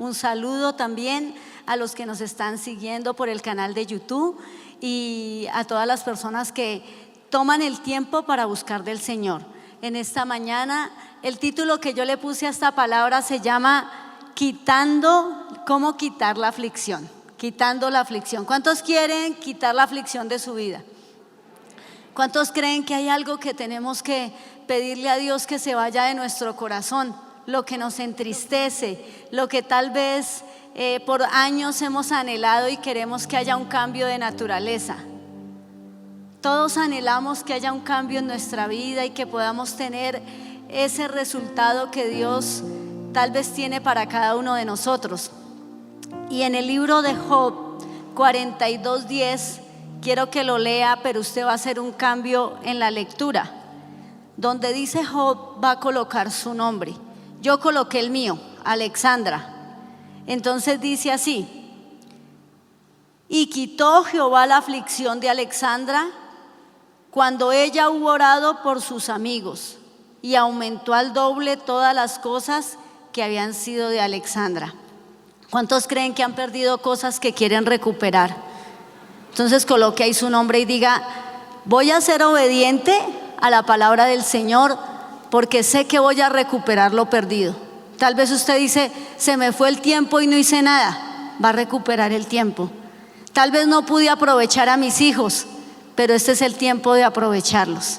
un saludo también a los que nos están siguiendo por el canal de YouTube y a todas las personas que toman el tiempo para buscar del Señor. En esta mañana, el título que yo le puse a esta palabra se llama ¿Cómo quitar la aflicción? Quitando la aflicción. ¿Cuántos quieren quitar la aflicción de su vida? ¿Cuántos creen que hay algo que tenemos que pedirle a Dios que se vaya de nuestro corazón? Lo que nos entristece, lo que tal vez por años hemos anhelado y queremos que haya un cambio de naturaleza. Todos anhelamos que haya un cambio en nuestra vida y que podamos tener ese resultado que Dios tal vez tiene para cada uno de nosotros. Y en el libro de Job 42:10, quiero que lo lea, pero usted va a hacer un cambio en la lectura. Donde dice Job, va a colocar su nombre. Yo coloqué el mío, Alexandra. Entonces dice así: y quitó Jehová la aflicción de Alexandra cuando ella hubo orado por sus amigos, y aumentó al doble todas las cosas que habían sido de Alexandra. ¿Cuántos creen que han perdido cosas que quieren recuperar? Entonces coloque ahí su nombre y diga: voy a ser obediente a la palabra del Señor porque sé que voy a recuperar lo perdido. Tal vez usted dice: se me fue el tiempo y no hice nada. Va a recuperar el tiempo. Tal vez no pude aprovechar a mis hijos, pero este es el tiempo de aprovecharlos.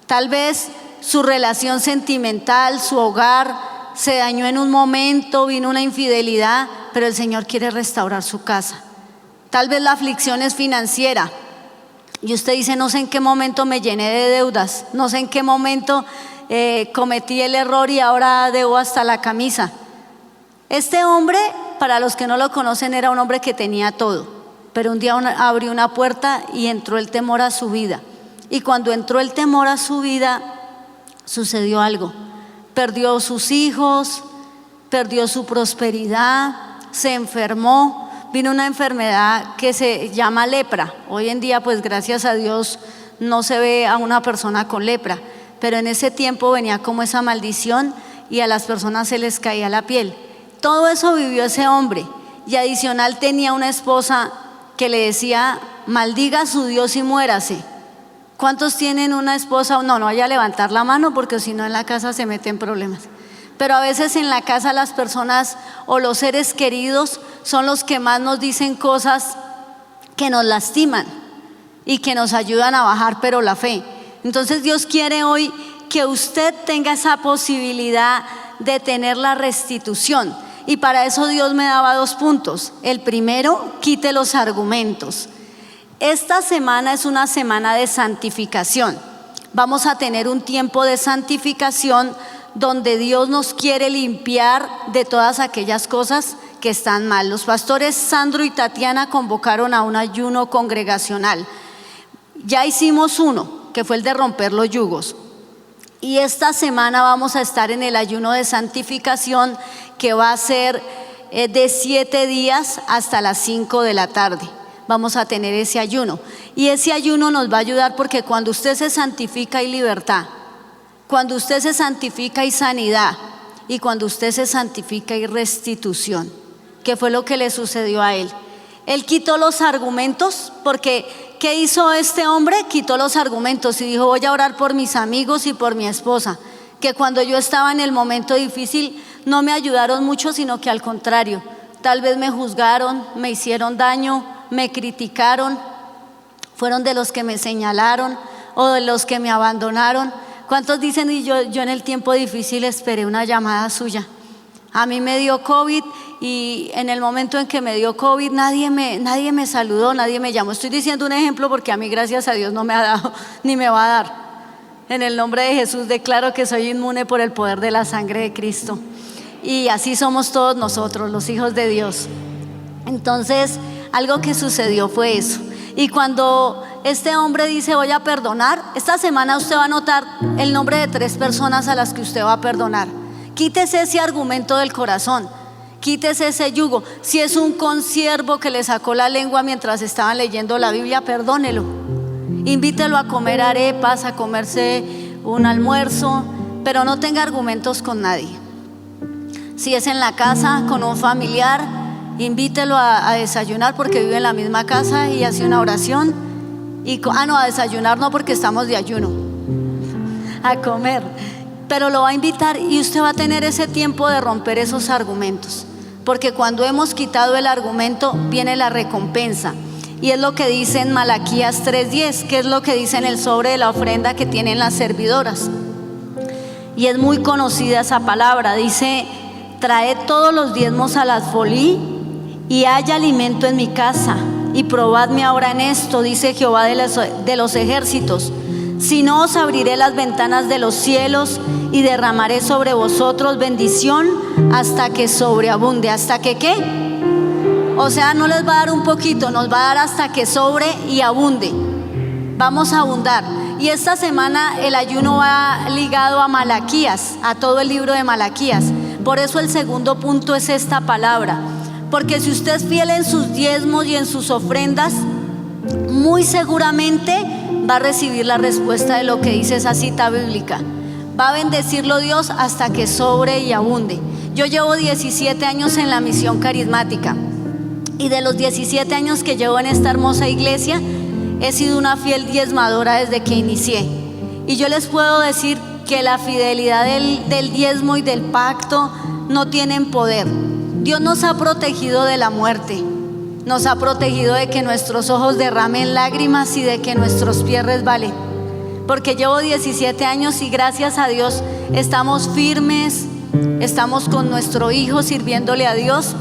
Tal vez su relación sentimental, su hogar se dañó en un momento, vino una infidelidad, pero el Señor quiere restaurar su casa. Tal vez la aflicción es financiera y usted dice: no sé en qué momento me llené de deudas, no sé en qué momento cometí el error y ahora debo hasta la camisa. Este hombre, para los que no lo conocen, era un hombre que tenía todo, pero un día abrió una puerta y entró el temor a su vida. Y cuando entró el temor a su vida, sucedió algo. Perdió sus hijos, perdió su prosperidad, se enfermó, vino una enfermedad que se llama lepra. Hoy en día, pues gracias a Dios, no se ve a una persona con lepra, pero en ese tiempo venía como esa maldición y a las personas se les caía la piel. Todo eso vivió ese hombre, y adicional tenía una esposa que le decía: maldiga a su Dios y muérase. ¿Cuántos tienen una esposa? No vaya a levantar la mano porque si no en la casa se meten problemas. Pero a veces en la casa las personas o los seres queridos son los que más nos dicen cosas que nos lastiman y que nos ayudan a bajar pero la fe. Entonces Dios quiere hoy que usted tenga esa posibilidad de tener la restitución, y para eso Dios me daba 2 puntos. El primero: quite los argumentos. Esta semana es una semana de santificación. Vamos a tener un tiempo de santificación donde Dios nos quiere limpiar de todas aquellas cosas que están mal. Los pastores Sandro y Tatiana convocaron a un ayuno congregacional. Ya hicimos uno, que fue el de romper los yugos. Y esta semana vamos a estar en el ayuno de santificación, que va a ser de 7 días hasta las 5 de la tarde. Vamos a tener ese ayuno, y ese ayuno nos va a ayudar porque cuando usted se santifica hay libertad, cuando usted se santifica hay sanidad, y cuando usted se santifica hay restitución, que fue lo que le sucedió a él. Él quitó los argumentos, porque ¿qué hizo este hombre? Quitó los argumentos y dijo: voy a orar por mis amigos y por mi esposa, que cuando yo estaba en el momento difícil no me ayudaron mucho, sino que al contrario, tal vez me juzgaron, me hicieron daño, me criticaron, fueron de los que me señalaron o de los que me abandonaron. ¿Cuántos dicen: y yo en el tiempo difícil esperé una llamada suya? A mí me dio COVID y en el momento en que me dio COVID nadie me saludó, nadie me llamó. Estoy diciendo un ejemplo porque a mí, gracias a Dios, no me ha dado ni me va a dar. En el nombre de Jesús declaro que soy inmune por el poder de la sangre de Cristo. Y así somos todos nosotros, los hijos de Dios. Entonces, algo que sucedió fue eso. Y cuando este hombre dice: voy a perdonar, esta semana usted va a anotar el nombre de 3 personas a las que usted va a perdonar. Quítese ese argumento del corazón, quítese ese yugo. Si es un consiervo que le sacó la lengua mientras estaban leyendo la Biblia, perdónelo. Invítelo a comer arepas, a comerse un almuerzo, pero no tenga argumentos con nadie. Si es en la casa con un familiar, invítelo a desayunar porque vive en la misma casa y hace una oración. No, a desayunar no, porque estamos de ayuno, a comer. Pero lo va a invitar y usted va a tener ese tiempo de romper esos argumentos, porque cuando hemos quitado el argumento viene la recompensa. Y es lo que dice en Malaquías 3:10, que es lo que dice en el sobre de la ofrenda que tienen las servidoras. Y es muy conocida esa palabra. Dice: traed todos los diezmos al alfolí y haya alimento en mi casa. Y probadme ahora en esto, dice Jehová de los ejércitos, si no os abriré las ventanas de los cielos y derramaré sobre vosotros bendición hasta que sobreabunde. ¿Hasta que qué? O sea, no les va a dar un poquito, nos va a dar hasta que sobre y abunde. Vamos a abundar. Y esta semana el ayuno va ligado a Malaquías, a todo el libro de Malaquías. Por eso el segundo punto es esta palabra. Porque si usted es fiel en sus diezmos y en sus ofrendas, muy seguramente va a recibir la respuesta de lo que dice esa cita bíblica. Va a bendecirlo Dios hasta que sobre y abunde. Yo llevo 17 años en la misión carismática. Y de los 17 años que llevo en esta hermosa iglesia, he sido una fiel diezmadora desde que inicié. Y yo les puedo decir que la fidelidad del diezmo y del pacto no tienen poder. Dios nos ha protegido de la muerte, nos ha protegido de que nuestros ojos derramen lágrimas y de que nuestros pies resbalen. Porque llevo 17 años y gracias a Dios estamos firmes, estamos con nuestro hijo sirviéndole a Dios.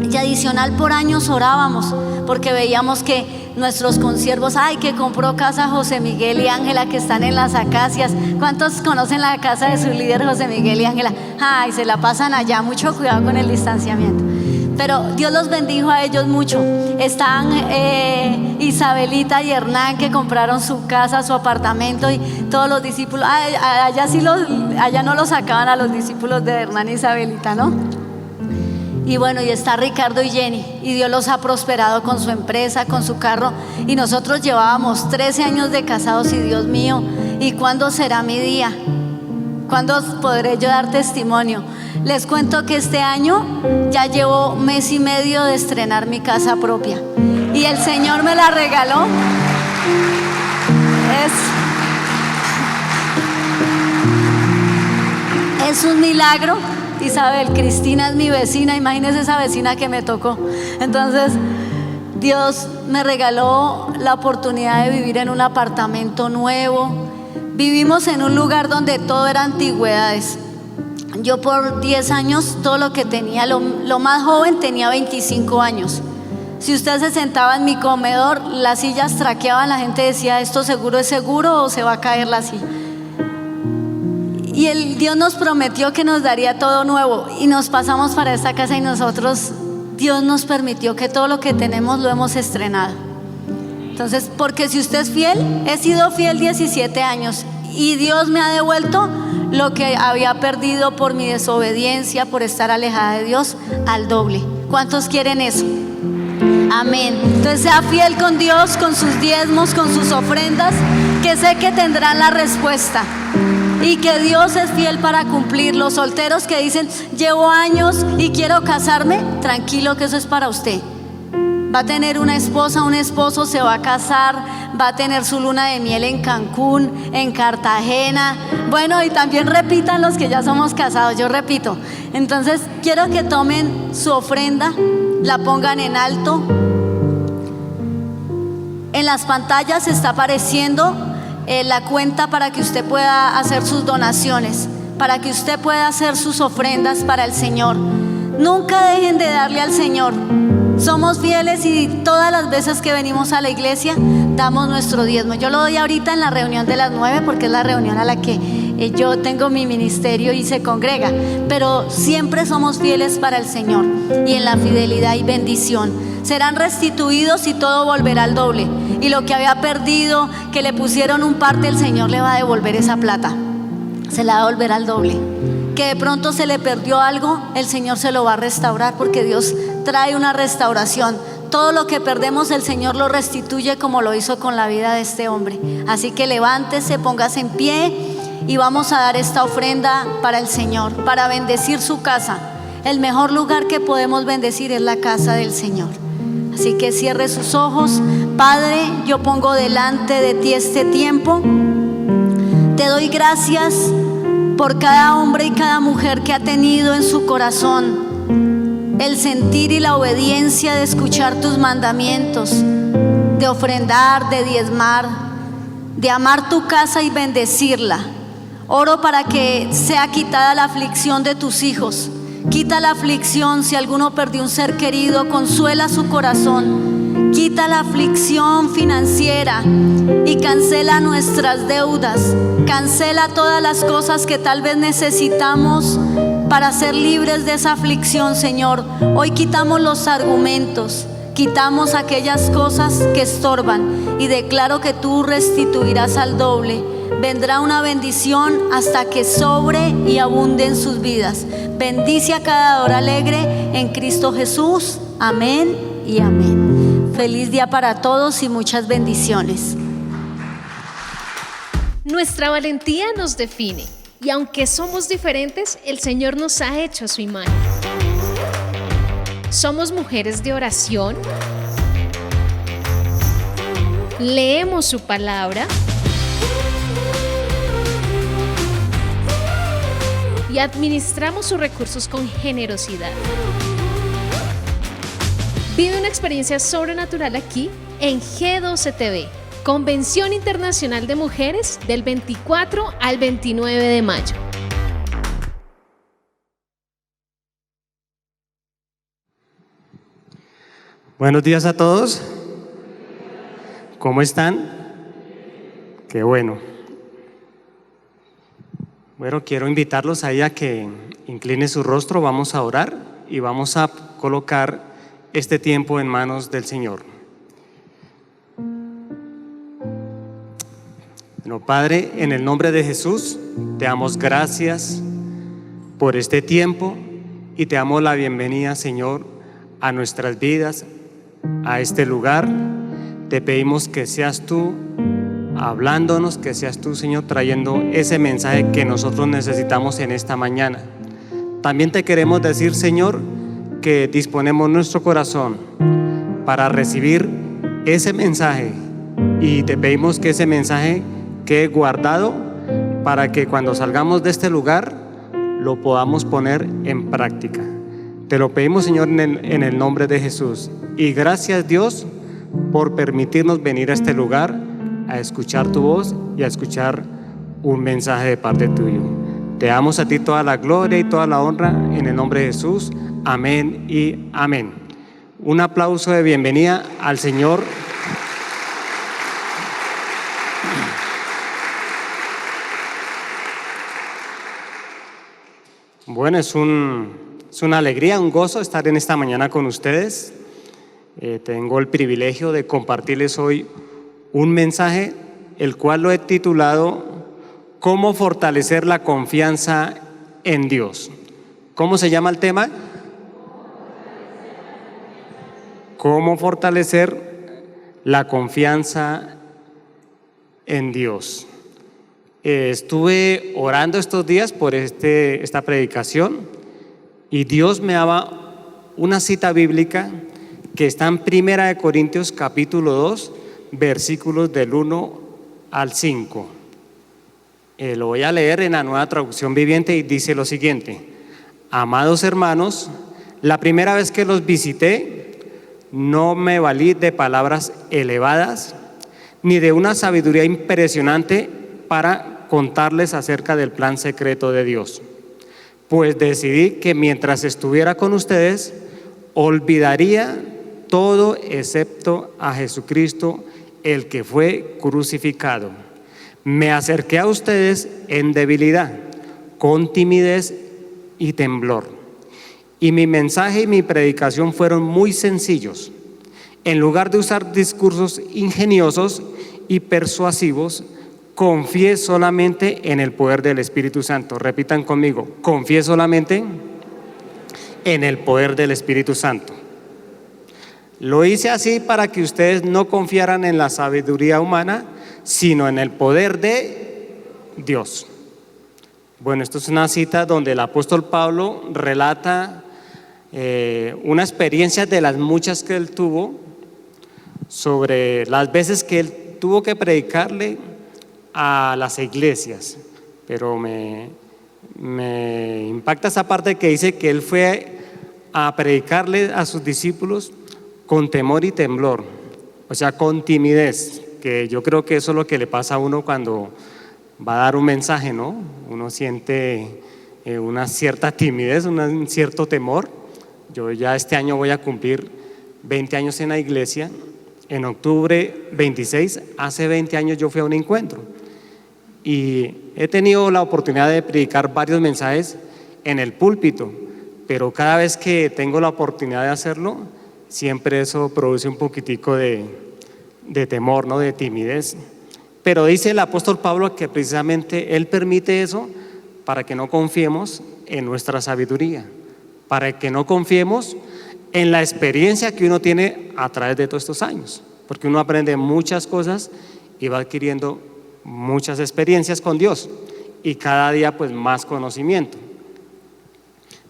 Y adicional, por años orábamos porque veíamos que nuestros consiervos, que compró casa José Miguel y Ángela, que están en las Acacias. ¿Cuántos conocen la casa de su líder José Miguel y Ángela? Se la pasan allá. Mucho cuidado con el distanciamiento. Pero Dios los bendijo a ellos mucho. Están Isabelita y Hernán, que compraron su casa, su apartamento, y todos los discípulos. Allá no los sacaban a los discípulos de Hernán y Isabelita, ¿no? Y bueno, y está Ricardo y Jenny, y Dios los ha prosperado con su empresa, con su carro. Y nosotros llevábamos 13 años de casados y Dios mío, ¿y cuándo será mi día? ¿Cuándo podré yo dar testimonio? Les cuento que este año ya llevo mes y medio de estrenar mi casa propia. Y el Señor me la regaló. Es un milagro. Isabel, Cristina es mi vecina, imagínense esa vecina que me tocó. Entonces, Dios me regaló la oportunidad de vivir en un apartamento nuevo. Vivimos en un lugar donde todo era antigüedades. Yo por 10 años, todo lo que tenía, lo más joven tenía 25 años. Si usted se sentaba en mi comedor, las sillas traqueaban, la gente decía, ¿esto seguro es seguro o se va a caer la silla? Y Dios nos prometió que nos daría todo nuevo, y nos pasamos para esta casa y Dios nos permitió que todo lo que tenemos lo hemos estrenado. Entonces, porque si usted es fiel, he sido fiel 17 años y Dios me ha devuelto lo que había perdido por mi desobediencia, por estar alejada de Dios, al doble. ¿Cuántos quieren eso? Amén. Entonces sea fiel con Dios, con sus diezmos, con sus ofrendas, que sé que tendrán la respuesta. Y que Dios es fiel para cumplir. Los solteros que dicen, llevo años y quiero casarme, tranquilo que eso es para usted. Va a tener una esposa, un esposo, se va a casar, va a tener su luna de miel en Cancún, en Cartagena. Bueno, y también repitan los que ya somos casados, yo repito. Entonces quiero que tomen su ofrenda, la pongan en alto. En las pantallas está apareciendo la cuenta para que usted pueda hacer sus donaciones, para que usted pueda hacer sus ofrendas para el Señor. Nunca dejen de darle al Señor. Somos fieles y todas las veces que venimos a la iglesia damos nuestro diezmo. Yo lo doy ahorita en la reunión de las 9 porque es la reunión a la que yo tengo mi ministerio y se congrega, pero siempre somos fieles para el Señor, y en la fidelidad y bendición serán restituidos y todo volverá al doble. Y lo que había perdido, que le pusieron un parte, el Señor le va a devolver esa plata, se la va a devolver al doble. Que de pronto se le perdió algo, el Señor se lo va a restaurar, porque Dios trae una restauración. Todo lo que perdemos el Señor lo restituye, como lo hizo con la vida de este hombre. Así que levántese, póngase en pie y vamos a dar esta ofrenda para el Señor, para bendecir su casa. el mejor lugar que podemos bendecir es la casa del Señor. Así que cierre sus ojos. Padre, yo pongo delante de ti este tiempo. Te doy gracias por cada hombre y cada mujer que ha tenido en su corazón el sentir y la obediencia de escuchar tus mandamientos, de ofrendar, de diezmar, de amar tu casa y bendecirla. Oro para que sea quitada la aflicción de tus hijos. Quita la aflicción si alguno perdió un ser querido, consuela su corazón. Quita la aflicción financiera y cancela nuestras deudas. Cancela todas las cosas que tal vez necesitamos para ser libres de esa aflicción, Señor. Hoy quitamos los argumentos, quitamos aquellas cosas que estorban y declaro que tú restituirás al doble. Vendrá una bendición hasta que sobre y abunde en sus vidas. Bendice a cada hora alegre en Cristo Jesús. Amén y amén. Feliz día para todos y muchas bendiciones. Nuestra valentía nos define y aunque somos diferentes, el Señor nos ha hecho a su imagen. Somos mujeres de oración, leemos su palabra y administramos sus recursos con generosidad. Vive una experiencia sobrenatural aquí en G12 TV, Convención Internacional de Mujeres, del 24 al 29 de mayo. Buenos días a todos. ¿Cómo están? Qué bueno. Bueno, quiero invitarlos ahí a que incline su rostro, vamos a orar y vamos a colocar este tiempo en manos del Señor. Bueno, Padre, en el nombre de Jesús, te damos gracias por este tiempo y te damos la bienvenida, Señor, a nuestras vidas, a este lugar. Te pedimos que seas tú hablándonos, que seas tú, Señor, trayendo ese mensaje que nosotros necesitamos en esta mañana. También te queremos decir, Señor, que disponemos nuestro corazón para recibir ese mensaje y te pedimos que ese mensaje quede guardado para que cuando salgamos de este lugar lo podamos poner en práctica. Te lo pedimos, Señor, en el nombre de Jesús. Y gracias, Dios, por permitirnos venir a este lugar a escuchar tu voz y a escuchar un mensaje de parte tuyo. Te damos a ti toda la gloria y toda la honra en el nombre de Jesús. Amén y amén. Un aplauso de bienvenida al Señor. Bueno, es una alegría, un gozo estar en esta mañana con ustedes. Tengo el privilegio de compartirles hoy un mensaje, el cual lo he titulado ¿Cómo fortalecer la confianza en Dios? ¿Cómo se llama el tema? ¿Cómo fortalecer la confianza en Dios? Estuve orando estos días por esta predicación y Dios me daba una cita bíblica que está en 1 Corintios capítulo 2, versículos del 1 al 5. Lo voy a leer en la Nueva Traducción Viviente y dice lo siguiente: Amados hermanos, la primera vez que los visité, no me valí de palabras elevadas ni de una sabiduría impresionante para contarles acerca del plan secreto de Dios, pues decidí que mientras estuviera con ustedes, olvidaría todo excepto a Jesucristo, el que fue crucificado. Me acerqué a ustedes en debilidad, con timidez y temblor. Y mi mensaje y mi predicación fueron muy sencillos. En lugar de usar discursos ingeniosos y persuasivos, confié solamente en el poder del Espíritu Santo. Repitan conmigo: confié solamente en el poder del Espíritu Santo. Lo hice así para que ustedes no confiaran en la sabiduría humana, sino en el poder de Dios. Bueno, esto es una cita donde el apóstol Pablo relata una experiencia de las muchas que él tuvo sobre las veces que él tuvo que predicarle a las iglesias. Pero me impacta esa parte que dice que él fue a predicarle a sus discípulos con temor y temblor, o sea, con timidez, que yo creo que eso es lo que le pasa a uno cuando va a dar un mensaje, ¿no? Uno siente una cierta timidez, un cierto temor. Yo ya este año voy a cumplir 20 años en la iglesia. En octubre 26, hace 20 años yo fui a un encuentro y he tenido la oportunidad de predicar varios mensajes en el púlpito, pero cada vez que tengo la oportunidad de hacerlo, siempre eso produce un poquitico de temor, ¿no? De timidez. Pero dice el apóstol Pablo que precisamente él permite eso para que no confiemos en nuestra sabiduría, para que no confiemos en la experiencia que uno tiene a través de todos estos años, porque uno aprende muchas cosas y va adquiriendo muchas experiencias con Dios y cada día pues más conocimiento.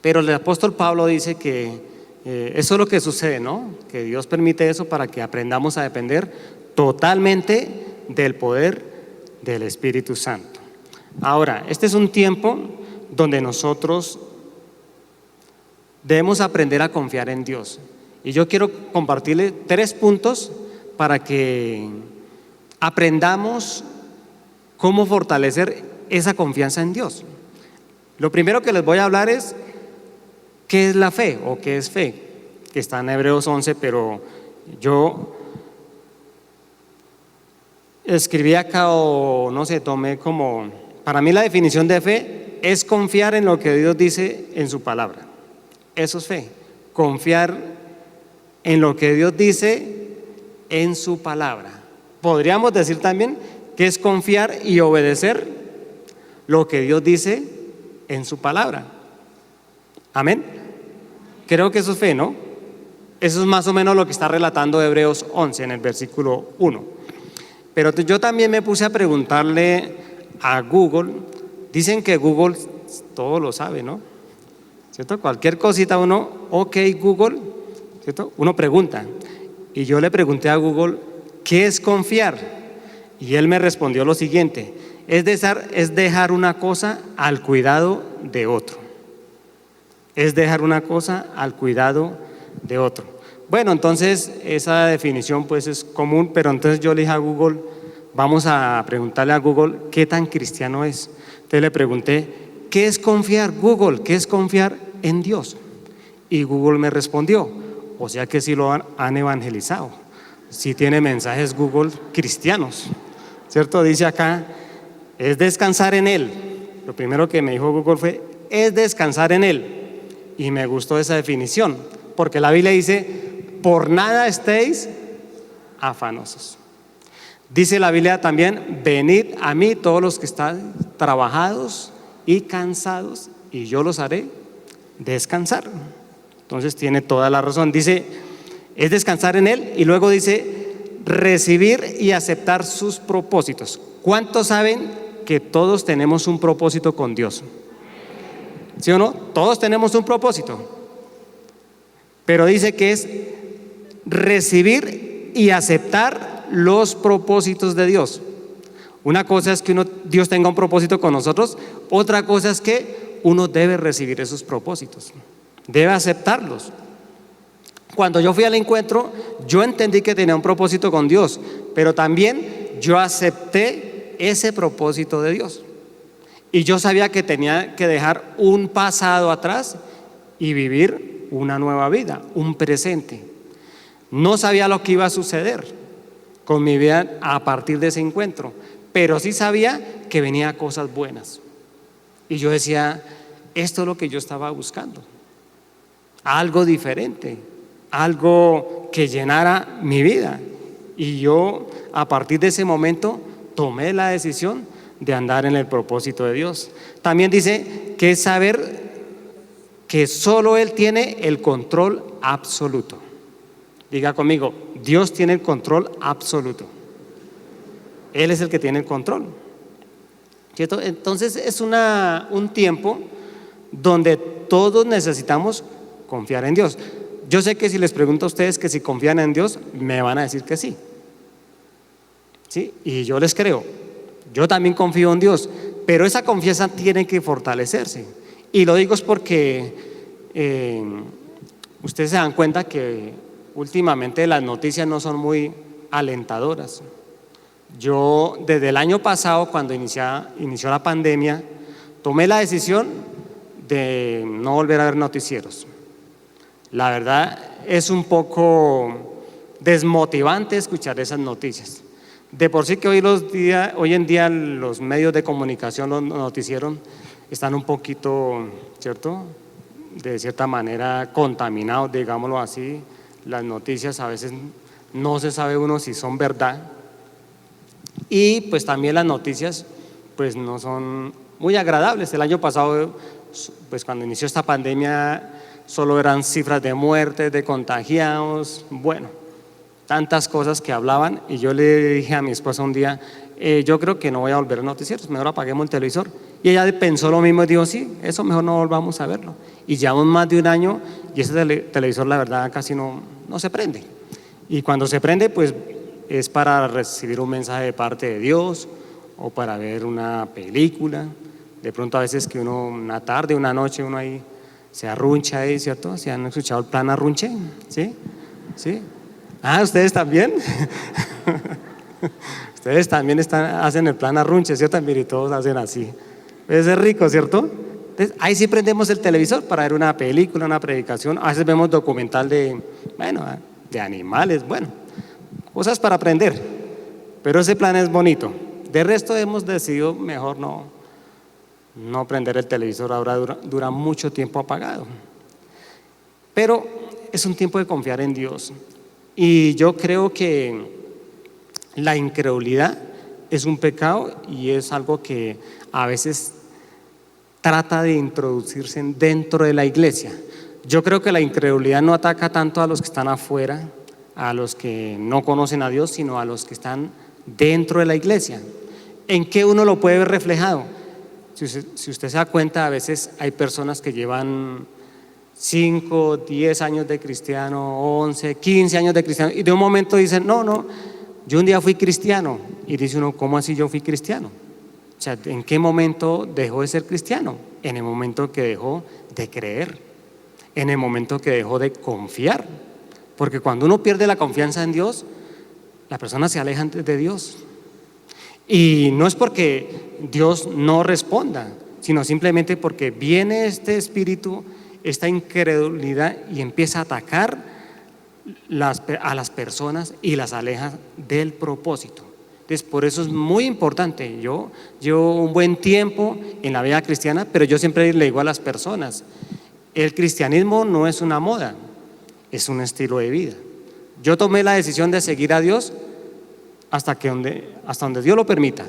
Pero el apóstol Pablo dice que eso es lo que sucede, ¿no? Que Dios permite eso para que aprendamos a depender totalmente del poder del Espíritu Santo. Ahora, este es un tiempo donde nosotros debemos aprender a confiar en Dios. Y yo quiero compartirle 3 puntos para que aprendamos cómo fortalecer esa confianza en Dios. Lo primero que les voy a hablar es ¿qué es la fe o qué es fe? Que está en Hebreos 11, pero yo escribí acá o no sé, tomé como, para mí la definición de fe es confiar en lo que Dios dice en su palabra. Eso es fe, confiar en lo que Dios dice en su palabra. Podríamos decir también que es confiar y obedecer lo que Dios dice en su palabra. Amén. Creo que eso es fe, ¿no? Eso es más o menos lo que está relatando Hebreos 11 en el versículo 1. Pero yo también me puse a preguntarle a Google. Dicen que Google todo lo sabe, ¿no? ¿Cierto? Cualquier cosita uno, ok Google, ¿cierto? Uno pregunta. Y yo le pregunté a Google, ¿qué es confiar? Y él me respondió lo siguiente: es dejar una cosa al cuidado de otro. Es dejar una cosa al cuidado de otro. Bueno, entonces esa definición pues es común, pero entonces yo le dije a Google, vamos a preguntarle a Google qué tan cristiano es. Entonces le pregunté, ¿qué es confiar, Google? ¿Qué es confiar en Dios? Y Google me respondió, o sea que sí lo han evangelizado, sí tiene mensajes Google cristianos, ¿cierto? Dice acá, es descansar en Él. Lo primero que me dijo Google fue, es descansar en Él. Y me gustó esa definición, porque la Biblia dice, por nada estéis afanosos. Dice la Biblia también, venid a mí todos los que están trabajados y cansados, y yo los haré descansar. Entonces tiene toda la razón. Dice, es descansar en Él, y luego dice, recibir y aceptar sus propósitos. ¿Cuántos saben que todos tenemos un propósito con Dios? ¿Sí o no? Todos tenemos un propósito. Pero dice que es recibir y aceptar los propósitos de Dios. Una cosa es que Dios tenga un propósito con nosotros, otra cosa es que uno debe recibir esos propósitos, debe aceptarlos. Cuando yo fui al encuentro, yo entendí que tenía un propósito con Dios, pero también yo acepté ese propósito de Dios. Y yo sabía que tenía que dejar un pasado atrás y vivir una nueva vida, un presente. No sabía lo que iba a suceder con mi vida a partir de ese encuentro, pero sí sabía que venía cosas buenas. Y yo decía, esto es lo que yo estaba buscando, algo diferente, algo que llenara mi vida. Y yo a partir de ese momento tomé la decisión de andar en el propósito de Dios. También dice que es saber que solo Él tiene el control absoluto. Diga conmigo, Dios tiene el control absoluto. Él es el que tiene el control, ¿cierto? Entonces es un tiempo donde todos necesitamos confiar en Dios. Yo sé que si les pregunto a ustedes que si confían en Dios, me van a decir que sí. ¿Sí? Y yo les creo. Yo también confío en Dios, pero esa confianza tiene que fortalecerse. Y lo digo es porque ustedes se dan cuenta que últimamente las noticias no son muy alentadoras. Yo desde el año pasado, cuando inició la pandemia, tomé la decisión de no volver a ver noticieros. La verdad es un poco desmotivante escuchar esas noticias. De por sí que hoy en día los medios de comunicación, los noticieros, están un poquito, ¿cierto?, de cierta manera contaminados, digámoslo así. Las noticias a veces no se sabe uno si son verdad. Y pues también las noticias pues no son muy agradables. El año pasado, pues cuando inició esta pandemia, solo eran cifras de muertes, de contagiados, bueno, tantas cosas que hablaban. Y yo le dije a mi esposa un día, yo creo que no voy a volver a noticieros, mejor apaguemos el televisor. Y ella pensó lo mismo y dijo, sí, eso mejor no volvamos a verlo. Y llevamos más de un año y ese televisor la verdad casi no se prende. Y cuando se prende pues es para recibir un mensaje de parte de Dios o para ver una película. De pronto a veces que uno, una tarde, una noche, uno ahí se arruncha ahí, ¿cierto? ¿Se han escuchado el plan arrunche? ¿Sí? ¿Sí? Ah, ¿ustedes también? Ustedes también hacen el plan arrunche, ¿cierto? Y todos hacen así. Es rico, ¿cierto? Entonces, ahí sí prendemos el televisor para ver una película, una predicación. A veces vemos documental de animales, bueno, cosas para aprender. Pero ese plan es bonito. De resto hemos decidido mejor no prender el televisor, ahora dura mucho tiempo apagado. Pero es un tiempo de confiar en Dios. Y yo creo que la incredulidad es un pecado y es algo que a veces trata de introducirse dentro de la iglesia. Yo creo que la incredulidad no ataca tanto a los que están afuera, a los que no conocen a Dios, sino a los que están dentro de la iglesia. ¿En qué uno lo puede ver reflejado? Si usted se da cuenta, a veces hay personas que llevan 5, 10 años de cristiano, 11, 15 años de cristiano, y de un momento dicen, no, yo un día fui cristiano. Y dice uno, ¿cómo así yo fui cristiano? O sea, ¿en qué momento dejó de ser cristiano? En el momento que dejó de creer, en el momento que dejó de confiar. Porque cuando uno pierde la confianza en Dios, la persona se aleja de Dios. Y no es porque Dios no responda, sino simplemente porque viene este espíritu, esta incredulidad y empieza a atacar a las personas y las aleja del propósito. Entonces, por eso es muy importante. Yo llevo un buen tiempo en la vida cristiana, pero yo siempre le digo a las personas, el cristianismo no es una moda, es un estilo de vida. Yo tomé la decisión de seguir a Dios hasta donde Dios lo permita,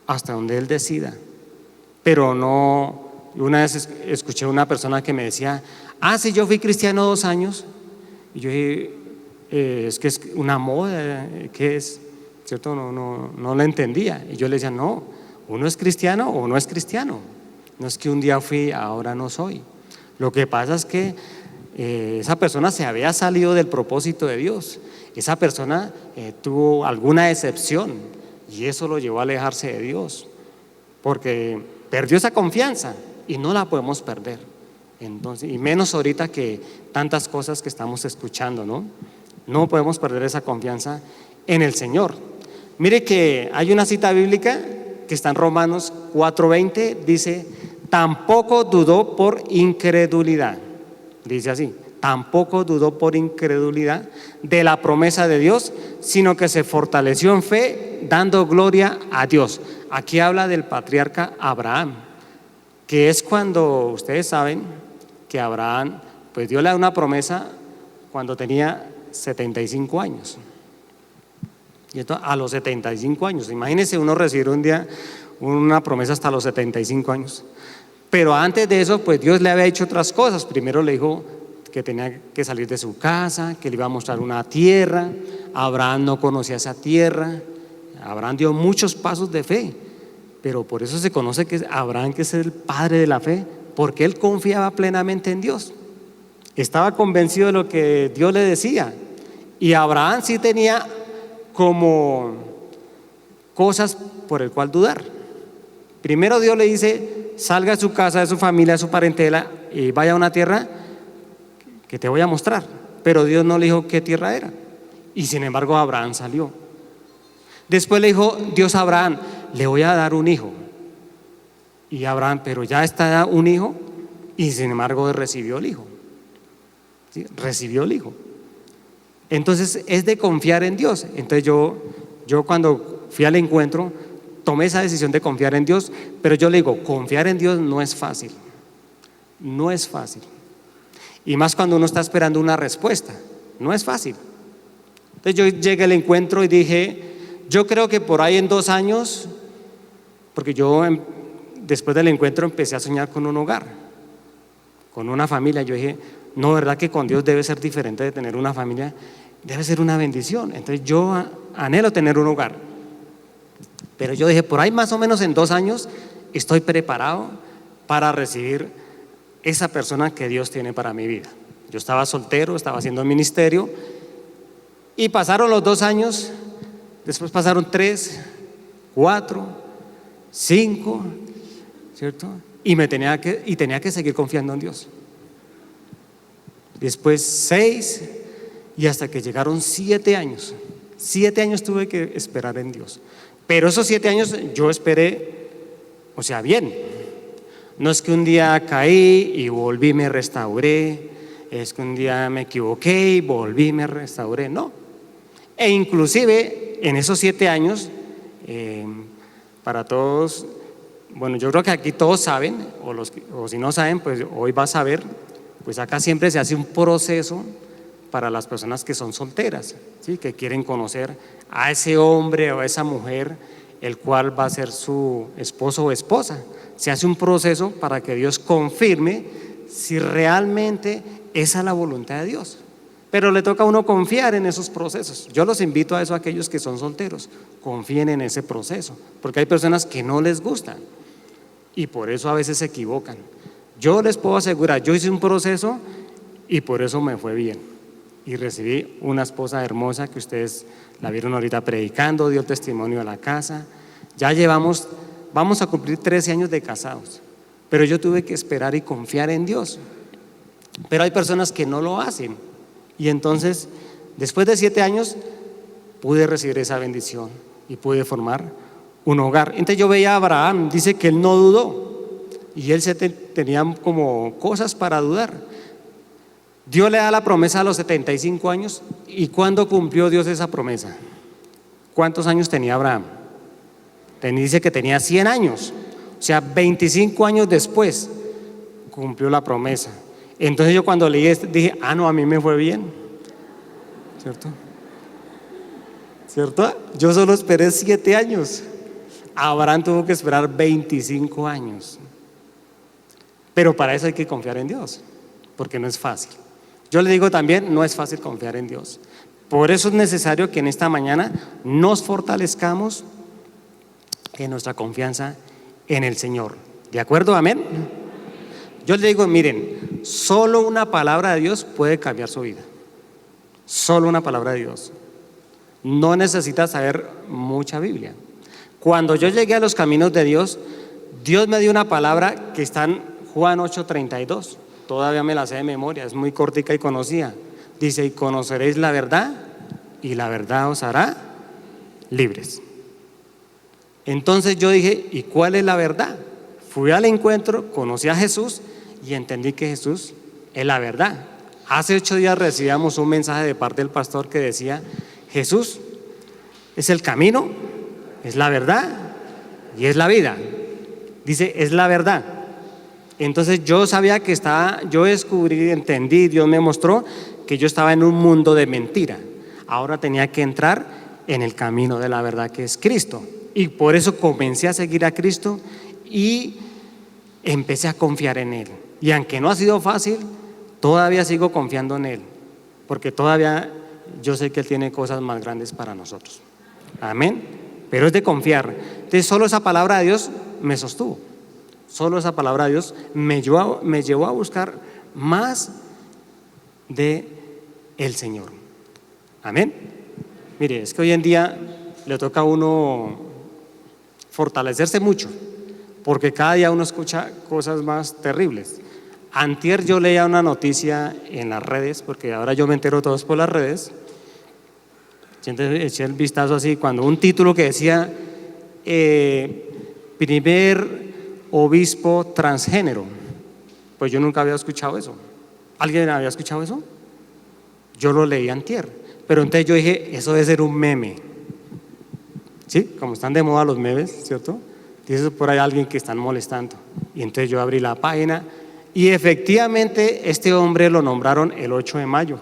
hasta donde Él decida. Pero no, una vez escuché a una persona que me decía, sí, yo fui cristiano 2 años. Y yo dije, es que es una moda, ¿qué es? ¿Cierto? No la entendía. Y yo le decía, no, uno es cristiano o no es cristiano. No es que un día fui, ahora no soy. Lo que pasa es que esa persona se había salido del propósito de Dios. Esa persona tuvo alguna decepción y eso lo llevó a alejarse de Dios, porque perdió esa confianza y no la podemos perder. Entonces, y menos ahorita que tantas cosas que estamos escuchando, no podemos perder esa confianza en el Señor. Mire que hay una cita bíblica que está en Romanos 4:20, dice, tampoco dudó por incredulidad. Dice así, tampoco dudó por incredulidad de la promesa de Dios, sino que se fortaleció en fe, dando gloria a Dios. Aquí habla del patriarca Abraham, que es cuando ustedes saben que Abraham, pues Dios le da una promesa cuando tenía 75 años. Y esto a los 75 años, imagínense uno recibir un día una promesa hasta los 75 años. Pero antes de eso, pues Dios le había hecho otras cosas. Primero le dijo que tenía que salir de su casa, que le iba a mostrar una tierra. Abraham no conocía esa tierra. Abraham dio muchos pasos de fe, pero por eso se conoce que Abraham, que es el padre de la fe, porque él confiaba plenamente en Dios. Estaba convencido de lo que Dios le decía. Y Abraham sí tenía como cosas por el cual dudar. Primero Dios le dice, salga de su casa, de su familia, de su parentela y vaya a una tierra que te voy a mostrar. Pero Dios no le dijo qué tierra era. Y sin embargo Abraham salió. Después le dijo Dios a Abraham, le voy a dar un hijo. Y Abraham, pero ya está un hijo, y sin embargo recibió el hijo. ¿Sí? Recibió el hijo. Entonces es de confiar en Dios. Entonces yo cuando fui al encuentro tomé esa decisión de confiar en Dios, pero yo le digo, confiar en Dios no es fácil. No es fácil. Y más cuando uno está esperando una respuesta, no es fácil. Entonces yo llegué al encuentro y dije, yo creo que por ahí en 2 años, porque yo después del encuentro empecé a soñar con un hogar, con una familia. Yo dije, no, ¿verdad que con Dios debe ser diferente de tener una familia? Debe ser una bendición. Entonces yo anhelo tener un hogar. Pero yo dije, por ahí más o menos en 2 años estoy preparado para recibir esa persona que Dios tiene para mi vida. Yo estaba soltero, estaba haciendo ministerio y pasaron los 2 años, después pasaron 3, 4, 5, ¿cierto? Y tenía que seguir confiando en Dios. Después 6 y hasta que llegaron 7 años. 7 años tuve que esperar en Dios. Pero esos 7 años yo esperé, o sea, bien. No es que un día caí y volví, me restauré. Es que un día me equivoqué y volví, me restauré. No. E inclusive en esos 7 años, para todos, bueno, yo creo que aquí todos saben, o si no saben, pues hoy vas a ver, pues acá siempre se hace un proceso para las personas que son solteras, ¿sí? Que quieren conocer a ese hombre o a esa mujer, el cual va a ser su esposo o esposa. Se hace un proceso para que Dios confirme si realmente esa es la voluntad de Dios. Pero le toca a uno confiar en esos procesos. Yo los invito a eso a aquellos que son solteros, confíen en ese proceso, porque hay personas que no les gustan y por eso a veces se equivocan. Yo les puedo asegurar, yo hice un proceso y por eso me fue bien. Y recibí una esposa hermosa que ustedes la vieron ahorita predicando, dio testimonio a la casa. Ya vamos a cumplir 13 años de casados, pero yo tuve que esperar y confiar en Dios. Pero hay personas que no lo hacen y entonces después de 7 años pude recibir esa bendición y pude formar un hogar. Entonces yo veía a Abraham, dice que él no dudó y él tenía como cosas para dudar. Dios le da la promesa a los 75 años. ¿Y cuándo cumplió Dios esa promesa? ¿Cuántos años tenía Abraham? Dice que tenía 100 años, o sea, 25 años después cumplió la promesa. Entonces yo cuando leí esto dije, no, a mí me fue bien, ¿cierto? ¿Cierto? Yo solo esperé 7 años, Abraham tuvo que esperar 25 años. Pero para eso hay que confiar en Dios, porque no es fácil. Yo le digo también, no es fácil confiar en Dios. Por eso es necesario que en esta mañana nos fortalezcamos en nuestra confianza en el Señor. ¿De acuerdo? Amén. Yo le digo, miren, solo una palabra de Dios puede cambiar su vida. Solo una palabra de Dios. No necesitas saber mucha Biblia. Cuando yo llegué a los caminos de Dios, Dios me dio una palabra que está en Juan 8:32. Todavía me la sé de memoria, es muy cortica y conocida. Dice, y conoceréis la verdad y la verdad os hará libres. Entonces yo dije, ¿y cuál es la verdad? Fui al encuentro, conocí a Jesús y entendí que Jesús es la verdad. Hace 8 días recibíamos un mensaje de parte del pastor que decía, Jesús es el camino, es la verdad y es la vida. Dice, es la verdad. Entonces yo sabía que yo descubrí, entendí, Dios me mostró que yo estaba en un mundo de mentira. Ahora tenía que entrar en el camino de la verdad que es Cristo. Y por eso comencé a seguir a Cristo y empecé a confiar en Él. Y aunque no ha sido fácil, todavía sigo confiando en Él, porque todavía yo sé que Él tiene cosas más grandes para nosotros. Amén. Pero es de confiar. Entonces solo esa palabra de Dios me sostuvo. Solo esa palabra de Dios me llevó a buscar más de el Señor. Amén. Mire, es que hoy en día le toca a uno fortalecerse mucho, porque cada día uno escucha cosas más terribles. Antier yo leía una noticia en las redes, porque ahora yo me entero todos por las redes. Eché el vistazo así, cuando un título que decía primer obispo transgénero. Pues yo nunca había escuchado eso. ¿Alguien había escuchado eso? Yo lo leí antier, pero entonces yo dije, eso debe ser un meme. ¿Sí? Como están de moda los memes, ¿cierto? Dice por ahí alguien que están molestando. Y entonces yo abrí la página y efectivamente este hombre lo nombraron el 8 de mayo.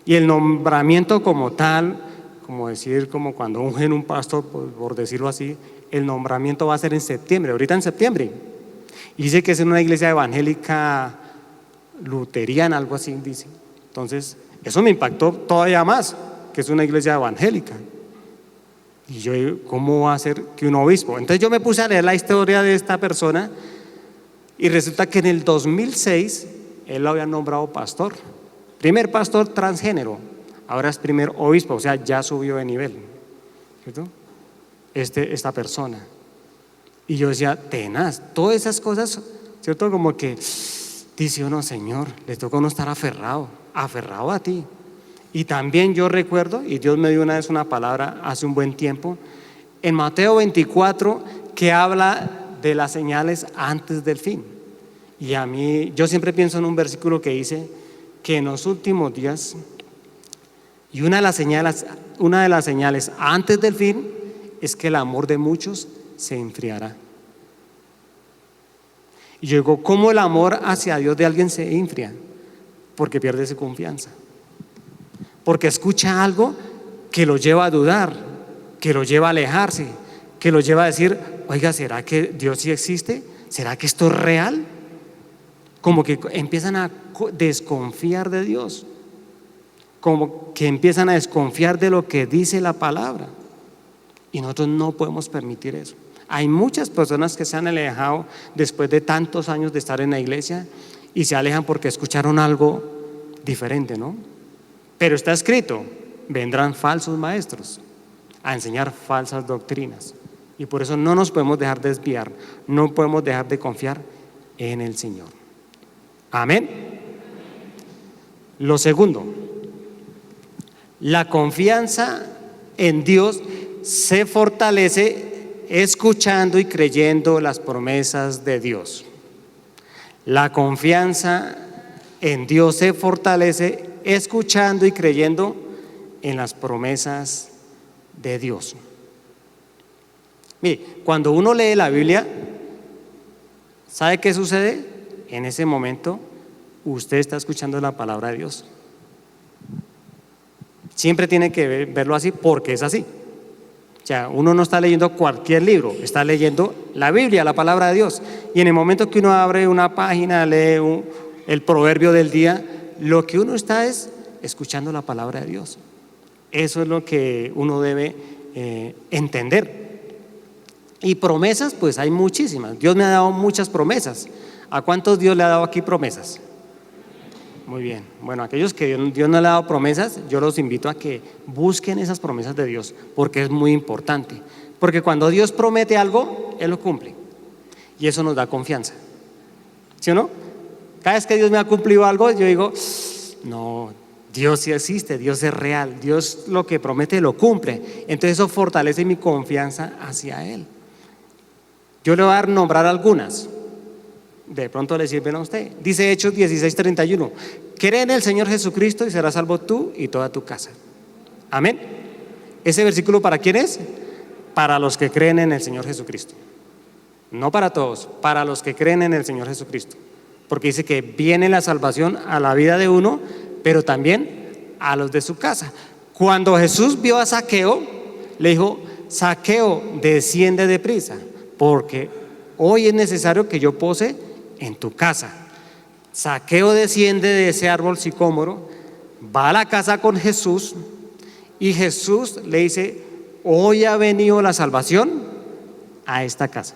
Y el nombramiento como tal, como decir, como cuando ungen un pastor, por decirlo así, el nombramiento va a ser en septiembre, ahorita en septiembre. Y dice que es en una iglesia evangélica luteriana, algo así dice. Entonces, eso me impactó todavía más, que es una iglesia evangélica. Y yo digo, ¿cómo va a ser que un obispo? Entonces yo me puse a leer la historia de esta persona y resulta que en el 2006 él lo había nombrado pastor. Primer pastor transgénero, ahora es primer obispo, o sea, ya subió de nivel, ¿cierto? Esta persona. Y yo decía, tenaz, todas esas cosas, ¿cierto? Como que dice uno, Señor, le toca a uno estar aferrado a ti. Y también yo recuerdo, y Dios me dio una vez una palabra hace un buen tiempo, en Mateo 24, que habla de las señales antes del fin. Y a mí, yo siempre pienso en un versículo que dice que en los últimos días, y una de las señales antes del fin es que el amor de muchos se enfriará. Y yo digo, ¿cómo el amor hacia Dios de alguien se enfría? Porque pierde su confianza. Porque escucha algo que lo lleva a dudar, que lo lleva a alejarse, que lo lleva a decir, oiga, ¿será que Dios sí existe? ¿Será que esto es real? Como que empiezan a desconfiar de Dios, como que empiezan a desconfiar de lo que dice la palabra. Y nosotros no podemos permitir eso. Hay muchas personas que se han alejado después de tantos años de estar en la iglesia y se alejan porque escucharon algo diferente, ¿no? Pero está escrito, vendrán falsos maestros a enseñar falsas doctrinas. Y por eso no nos podemos dejar desviar, no podemos dejar de confiar en el Señor. Amén. Lo segundo, la confianza en Dios se fortalece escuchando y creyendo las promesas de Dios. La confianza en Dios se fortalece escuchando y creyendo en las promesas de Dios. Mire, cuando uno lee la Biblia, ¿sabe qué sucede? En ese momento usted está escuchando la palabra de Dios. Siempre tiene que verlo así porque es así. O sea, uno no está leyendo cualquier libro, está leyendo la Biblia, la palabra de Dios. Y en el momento que uno abre una página, lee el proverbio del día, lo que uno está es escuchando la palabra de Dios. Eso es lo que uno debe entender. Y promesas, pues hay muchísimas. Dios me ha dado muchas promesas. ¿A cuántos Dios le ha dado aquí promesas? Muy bien. Bueno, aquellos que Dios no le ha dado promesas, yo los invito a que busquen esas promesas de Dios, porque es muy importante. Porque cuando Dios promete algo, Él lo cumple. Y eso nos da confianza. ¿Sí o no? Cada vez que Dios me ha cumplido algo, yo digo, no, Dios sí existe, Dios es real, Dios lo que promete lo cumple. Entonces eso fortalece mi confianza hacia Él. Yo le voy a nombrar algunas. De pronto le sirven a usted. Dice Hechos 16:31, cree en el Señor Jesucristo y serás salvo tú y toda tu casa. Amén. ¿Ese versículo para quién es? Para los que creen en el Señor Jesucristo. No para todos, para los que creen en el Señor Jesucristo. Porque dice que viene la salvación a la vida de uno, pero también a los de su casa. Cuando Jesús vio a Zaqueo, le dijo, Zaqueo, desciende deprisa, porque hoy es necesario que yo pose en tu casa. Zaqueo desciende de ese árbol sicómoro, va a la casa con Jesús y Jesús le dice, hoy ha venido la salvación a esta casa.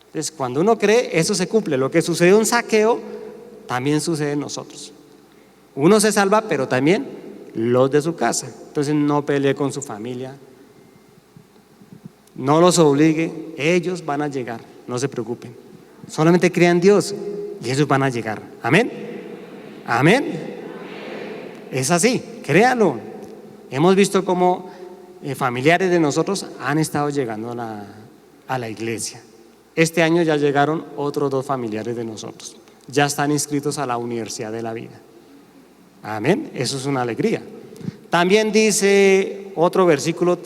Entonces, cuando uno cree, eso se cumple. Lo que sucedió en Zaqueo también sucede en nosotros. Uno se salva, pero también los de su casa. Entonces no pelee con su familia, no los obligue, ellos van a llegar, no se preocupen. Solamente crean en Dios y ellos van a llegar. Amén. Amén. Es así, créanlo. Hemos visto cómo familiares de nosotros han estado llegando a la iglesia. Este año ya llegaron otros 2 familiares de nosotros. Ya están inscritos a la Universidad de la Vida. Amén, eso es una alegría. También dice otro versículo,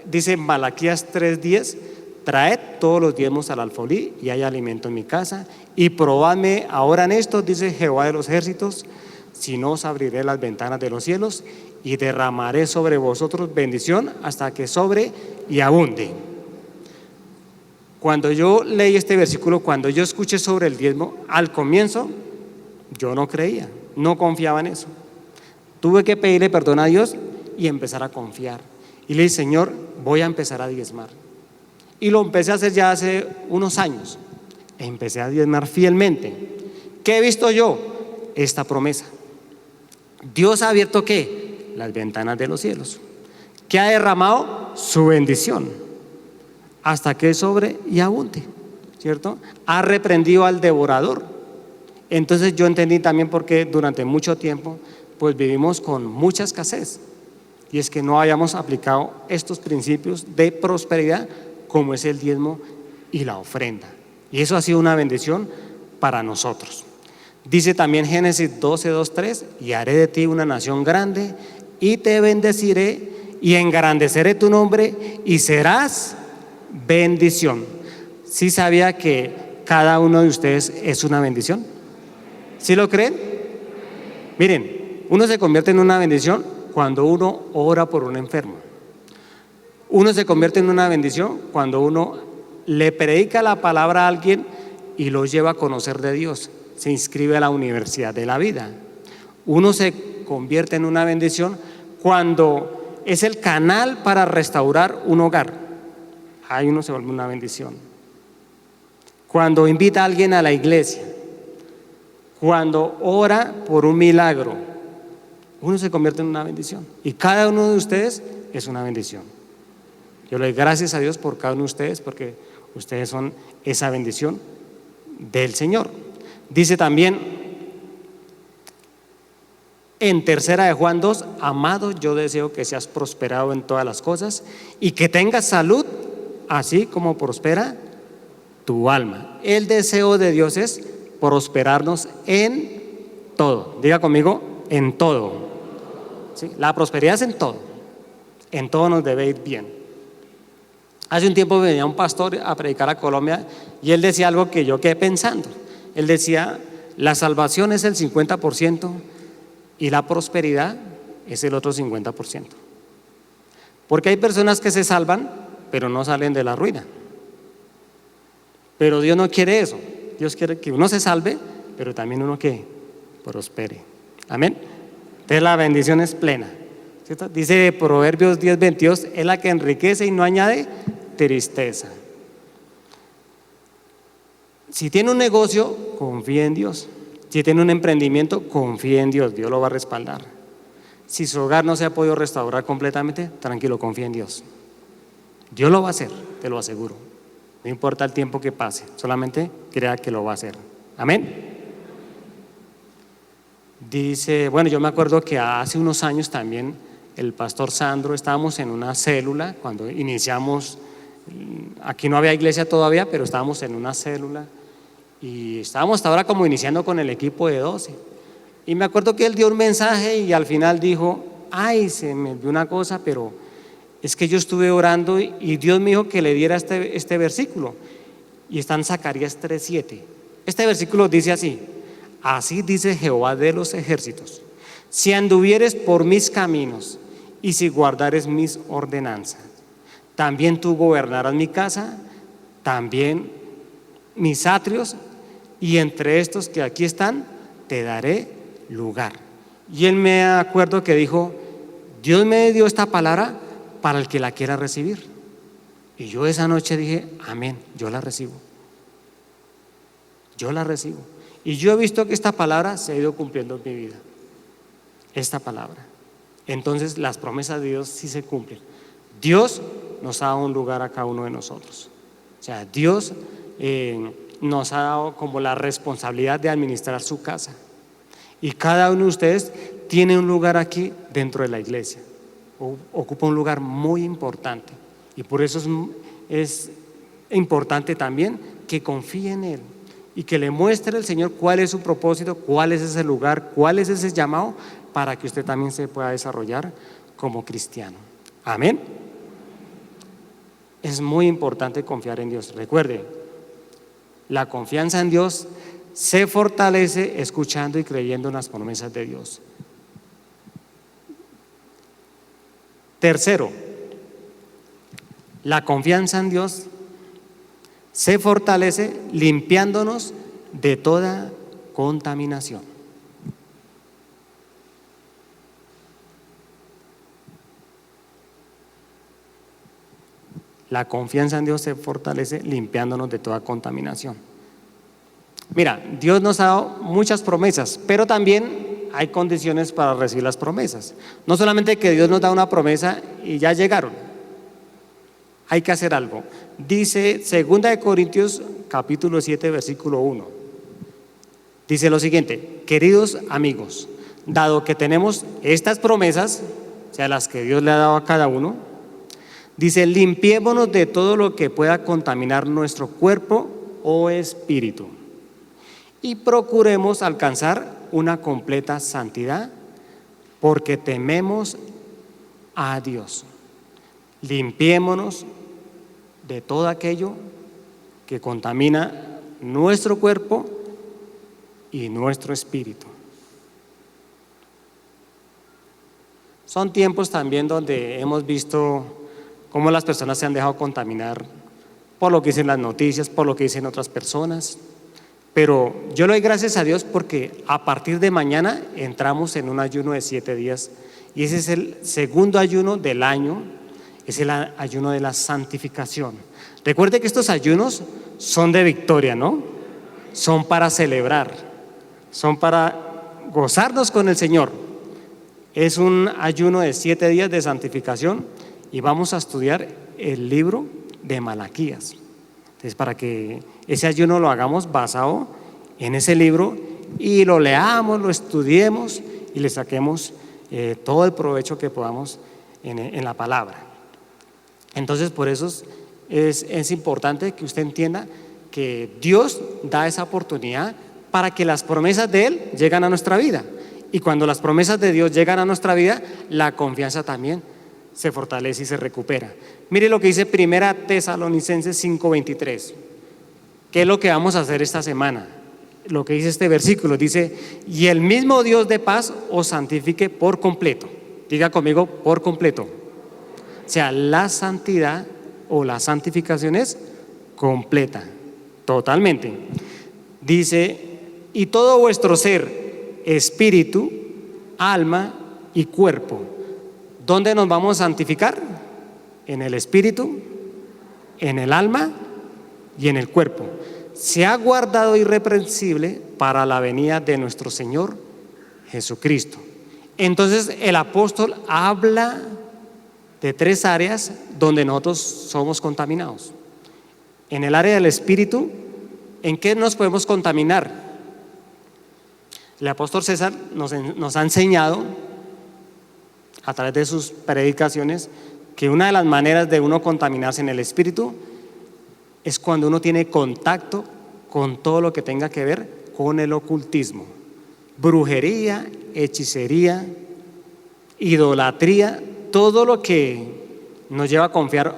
dice Malaquías 3:10, traed todos los diezmos al alfolí y hay alimento en mi casa, y probadme ahora en esto, dice Jehová de los ejércitos, si no os abriré las ventanas de los cielos y derramaré sobre vosotros bendición hasta que sobre y abunde. Cuando yo leí este versículo, cuando yo escuché sobre el diezmo, al comienzo yo no creía, no confiaba en eso. Tuve que pedirle perdón a Dios y empezar a confiar. Y le dije, Señor, voy a empezar a diezmar. Y lo empecé a hacer ya hace unos años. Empecé a diezmar fielmente. ¿Qué he visto yo? Esta promesa. Dios ha abierto ¿qué? Las ventanas de los cielos. ¿Qué ha derramado? Su bendición. Hasta que sobre y abunde, ¿cierto? Ha reprendido al devorador. Entonces yo entendí también por qué durante mucho tiempo pues vivimos con mucha escasez. Y es que no hayamos aplicado estos principios de prosperidad como es el diezmo y la ofrenda. Y eso ha sido una bendición para nosotros. Dice también Génesis 12:2-3, y haré de ti una nación grande y te bendeciré y engrandeceré tu nombre y serás bendición. ¿Sí sabía que cada uno de ustedes es una bendición? ¿Sí lo creen? Miren, uno se convierte en una bendición cuando uno ora por un enfermo. Uno se convierte en una bendición cuando uno le predica la palabra a alguien y lo lleva a conocer de Dios, se inscribe a la Universidad de la Vida. Uno se convierte en una bendición cuando es el canal para restaurar un hogar. Ahí uno se vuelve una bendición. Cuando invita a alguien a la iglesia, cuando ora por un milagro, uno se convierte en una bendición. Y cada uno de ustedes es una bendición. Yo le doy gracias a Dios por cada uno de ustedes, porque ustedes son esa bendición del Señor. Dice también en 3 de Juan 2, amado, yo deseo que seas prosperado en todas las cosas y que tengas salud, así como prospera tu alma. El deseo de Dios es prosperarnos en todo. Diga conmigo, en todo. ¿Sí? La prosperidad es en todo nos debe ir bien. Hace un tiempo venía un pastor a predicar a Colombia y él decía algo que yo quedé pensando. Él decía, la salvación es el 50% y la prosperidad es el otro 50%. Porque hay personas que se salvan, pero no salen de la ruina. Pero Dios no quiere eso. Dios quiere que uno se salve, pero también uno que prospere. Amén. Entonces la bendición es plena, ¿cierto? Dice Proverbios 10:22, es la que enriquece y no añade tristeza. Si tiene un negocio, confíe en Dios. Si tiene un emprendimiento, confíe en Dios, Dios lo va a respaldar. Si su hogar no se ha podido restaurar completamente, tranquilo, confíe en Dios. Dios lo va a hacer, te lo aseguro. No importa el tiempo que pase, solamente crea que lo va a hacer. Amén. Dice, bueno, yo me acuerdo que hace unos años también el pastor Sandro, estábamos en una célula cuando iniciamos, aquí no había iglesia todavía, pero estábamos en una célula y estábamos hasta ahora como iniciando con el equipo de 12. Y me acuerdo que él dio un mensaje y al final dijo, ay, se me dio una cosa, pero es que yo estuve orando y Dios me dijo que le diera este versículo. Y está en Zacarías 3:7. Este versículo dice así, así dice Jehová de los ejércitos, si anduvieres por mis caminos y si guardares mis ordenanzas, también tú gobernarás mi casa, también mis atrios, y entre estos que aquí están, te daré lugar. Y él me acuerdo que dijo, Dios me dio esta palabra para el que la quiera recibir. Y yo esa noche dije, amén, yo la recibo. Yo la recibo. Y yo he visto que esta palabra se ha ido cumpliendo en mi vida. esta palabra, entonces las promesas de Dios sí se cumplen. Dios nos ha dado un lugar a cada uno de nosotros. O sea, Dios nos ha dado como la responsabilidad de administrar su casa. Y cada uno de ustedes tiene un lugar aquí dentro de la iglesia. Ocupa un lugar muy importante. Y por eso es importante también que confíe en Él y que le muestre al Señor cuál es su propósito, cuál es ese lugar, cuál es ese llamado, para que usted también se pueda desarrollar como cristiano. Amén. Es muy importante confiar en Dios. Recuerde, la confianza en Dios se fortalece escuchando y creyendo en las promesas de Dios. Tercero, la confianza en Dios se fortalece limpiándonos de toda contaminación. La confianza en Dios se fortalece limpiándonos de toda contaminación. Mira, Dios nos ha dado muchas promesas, pero también hay condiciones para recibir las promesas. No solamente que Dios nos da una promesa y ya llegaron. Hay que hacer algo. Dice 2 Corintios capítulo 7 versículo 1. Dice lo siguiente: queridos amigos, dado que tenemos estas promesas, o sea, las que Dios le ha dado a cada uno, dice, limpiémonos de todo lo que pueda contaminar nuestro cuerpo o espíritu y procuremos alcanzar una completa santidad porque tememos a Dios. Limpiémonos de todo aquello que contamina nuestro cuerpo y nuestro espíritu. Son tiempos también donde hemos visto cómo las personas se han dejado contaminar por lo que dicen las noticias, por lo que dicen otras personas. Pero yo le doy gracias a Dios porque a partir de mañana entramos en un ayuno de 7 días y ese es el segundo ayuno del año, es el ayuno de la santificación. Recuerde que estos ayunos son de victoria, ¿no? Son para celebrar, son para gozarnos con el Señor. Es un ayuno de 7 días de santificación y vamos a estudiar el libro de Malaquías. Entonces, para que ese ayuno lo hagamos basado en ese libro y lo leamos, lo estudiemos y le saquemos todo el provecho que podamos en la palabra. Entonces, por eso es importante que usted entienda que Dios da esa oportunidad para que las promesas de Él lleguen a nuestra vida. Y cuando las promesas de Dios llegan a nuestra vida, la confianza también se fortalece y se recupera. Mire lo que dice 1 Tesalonicenses 5:23. ¿Qué es lo que vamos a hacer esta semana? Lo que dice este versículo, dice, y el mismo Dios de paz os santifique por completo. Diga conmigo, por completo. O sea, la santidad o la santificación es completa, totalmente. Dice, y todo vuestro ser, espíritu, alma y cuerpo. ¿Dónde nos vamos a santificar? En el espíritu, en el alma y en el cuerpo. Se ha guardado irreprensible para la venida de nuestro Señor Jesucristo. Entonces el apóstol habla de 3 áreas donde nosotros somos contaminados. En el área del espíritu, ¿en qué nos podemos contaminar? El apóstol César nos ha enseñado a través de sus predicaciones que una de las maneras de uno contaminarse en el espíritu es cuando uno tiene contacto con todo lo que tenga que ver con el ocultismo, brujería, hechicería, idolatría, todo lo que nos lleva a confiar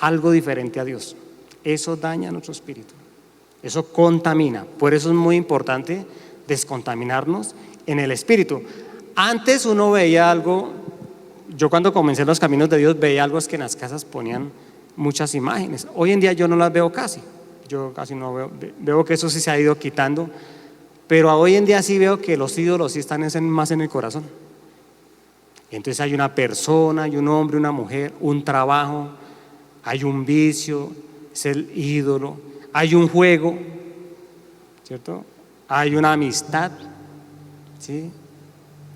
algo diferente a Dios. Eso daña nuestro espíritu, eso contamina. Por eso es muy importante descontaminarnos en el espíritu. Antes uno veía algo, yo cuando comencé los caminos de Dios veía algo, es que en las casas ponían muchas imágenes. Hoy en día yo no las veo casi, yo casi no veo que eso sí se ha ido quitando, pero hoy en día sí veo que los ídolos sí están más en el corazón. Entonces hay una persona, hay un hombre, una mujer, un trabajo, hay un vicio, es el ídolo, hay un juego, ¿cierto? Hay una amistad, ¿sí?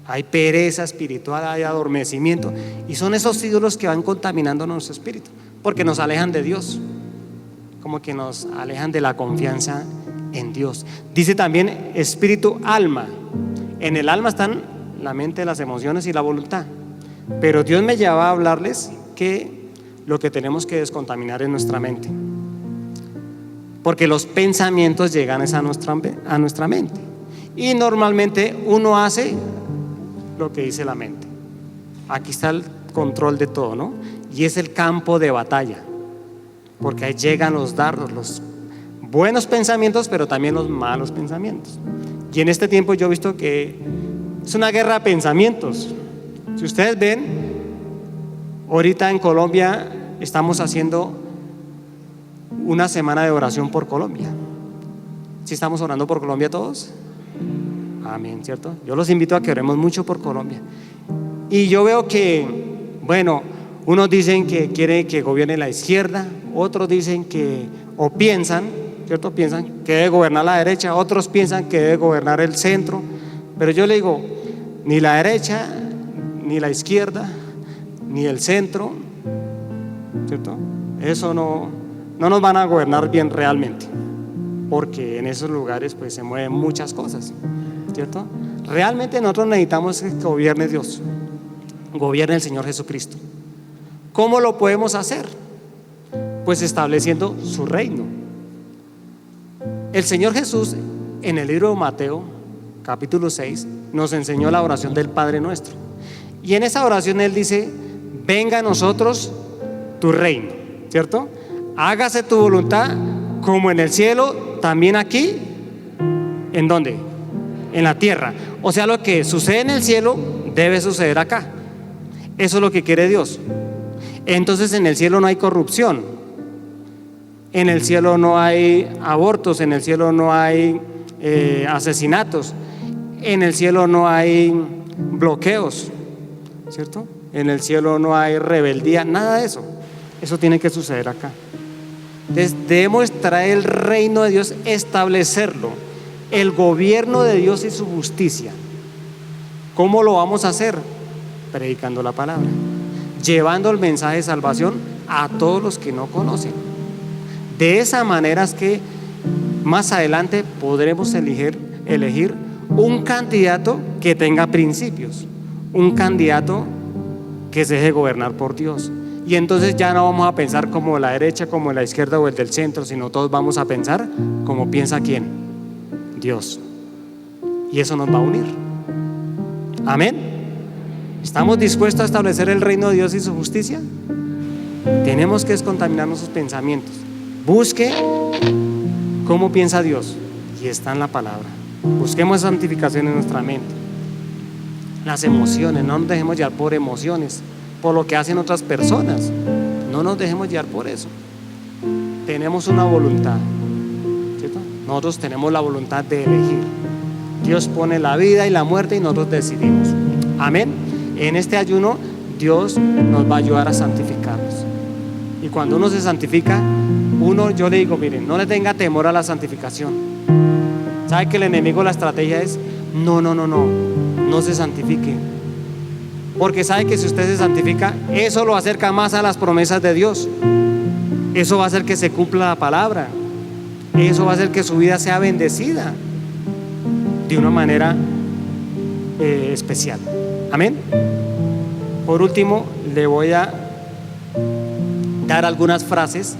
hay pereza espiritual, hay adormecimiento, y son esos ídolos que van contaminando nuestro espíritu, porque nos alejan de Dios, como que nos alejan de la confianza en Dios. Dice también espíritu, alma. En el alma están la mente, las emociones y la voluntad, pero Dios me lleva a hablarles que lo que tenemos que descontaminar es nuestra mente, porque los pensamientos llegan a nuestra mente, y normalmente uno hace lo que dice la mente. Aquí está el control de todo, ¿no? Y es el campo de batalla, porque ahí llegan los dardos, los buenos pensamientos, pero también los malos pensamientos. Y en este tiempo yo he visto que es una guerra de pensamientos. Si ustedes ven, ahorita en Colombia estamos haciendo una semana de oración por Colombia. ¿Sí estamos orando por Colombia todos? Amén, ¿cierto? Yo los invito a que oremos mucho por Colombia. Y yo veo que, bueno, unos dicen que quiere que gobierne la izquierda, otros dicen que, o piensan, ¿cierto? Piensan que debe gobernar la derecha, otros piensan que debe gobernar el centro. Pero yo le digo, ni la derecha, ni la izquierda, ni el centro, ¿cierto? Eso no nos van a gobernar bien realmente, porque en esos lugares pues se mueven muchas cosas, ¿cierto? Realmente nosotros necesitamos que gobierne Dios, gobierne el Señor Jesucristo. ¿Cómo lo podemos hacer? Pues estableciendo su reino. El Señor Jesús en el libro de Mateo capítulo 6 nos enseñó la oración del Padre Nuestro, y en esa oración Él dice: venga a nosotros tu reino, ¿cierto? Hágase tu voluntad como en el cielo, también aquí. ¿En dónde? En la tierra. O sea, lo que sucede en el cielo debe suceder acá. Eso es lo que quiere Dios. Entonces en el cielo no hay corrupción, en el cielo no hay abortos, en el cielo no hay asesinatos, en el cielo no hay bloqueos, ¿cierto? En el cielo no hay rebeldía, nada de eso. Eso tiene que suceder acá. Entonces debemos traer el reino de Dios, establecerlo, el gobierno de Dios y su justicia. ¿Cómo lo vamos a hacer? Predicando la palabra, llevando el mensaje de salvación a todos los que no conocen. De esa manera es que más adelante podremos elegir un candidato que tenga principios, un candidato que se deje gobernar por Dios. Y entonces ya no vamos a pensar como la derecha, como la izquierda o el del centro, sino todos vamos a pensar como piensa ¿quién? Dios. Y eso nos va a unir. Amén. ¿Estamos dispuestos a establecer el reino de Dios y su justicia? Tenemos que descontaminar nuestros pensamientos. Busque cómo piensa Dios, y está en la palabra. Busquemos santificación en nuestra mente. Las emociones, no nos dejemos llevar por emociones, por lo que hacen otras personas. No nos dejemos llevar por eso. Tenemos una voluntad, ¿cierto? Nosotros tenemos la voluntad de elegir. Dios pone la vida y la muerte y nosotros decidimos. Amén. En este ayuno Dios nos va a ayudar a santificarnos. Y cuando uno se santifica, yo le digo, miren, no le tenga temor a la santificación. ¿Sabe que el enemigo, la estrategia es no se santifique? Porque sabe que si usted se santifica, eso lo acerca más a las promesas de Dios. Eso va a hacer que se cumpla la palabra. Eso va a hacer que su vida sea bendecida de una manera especial. Amén. Por último, le voy a dar algunas frases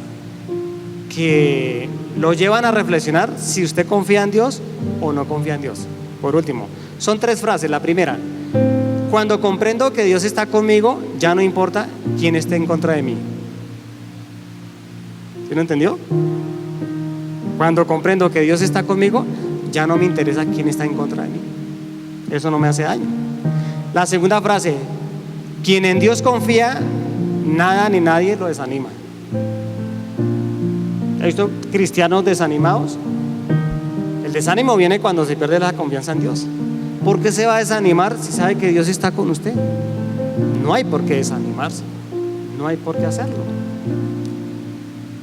que lo llevan a reflexionar si usted confía en Dios o no confía en Dios. Por último, son 3 frases. La primera: cuando comprendo que Dios está conmigo, ya no importa quién esté en contra de mí. ¿Sí lo entendió? Cuando comprendo que Dios está conmigo, ya no me interesa quién está en contra de mí. Eso no me hace daño. La segunda frase: quien en Dios confía, nada ni nadie lo desanima. ¿Ha visto cristianos desanimados? El desánimo viene cuando se pierde la confianza en Dios. ¿Por qué se va a desanimar si sabe que Dios está con usted? No hay por qué desanimarse, no hay por qué hacerlo.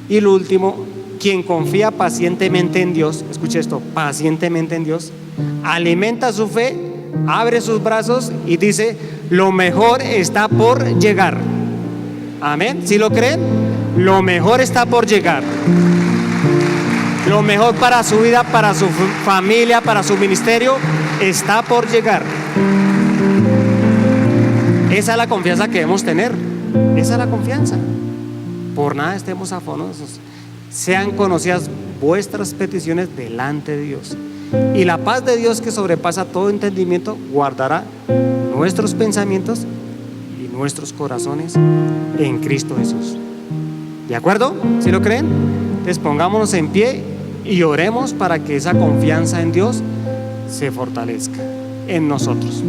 Y lo último: quien confía pacientemente en Dios, escuche esto, pacientemente en Dios, alimenta su fe abre sus brazos y dice, lo mejor está por llegar. Amén. ¿Sí lo creen? Lo mejor está por llegar. Lo mejor para su vida, para su familia, para su ministerio, está por llegar. Esa es la confianza que debemos tener. Esa es la confianza. Por nada estemos afanosos. Sean conocidas vuestras peticiones delante de Dios. Y la paz de Dios, que sobrepasa todo entendimiento, guardará nuestros pensamientos y nuestros corazones en Cristo Jesús. ¿De acuerdo? ¿Sí lo creen? Entonces pongámonos en pie y oremos para que esa confianza en Dios se fortalezca en nosotros.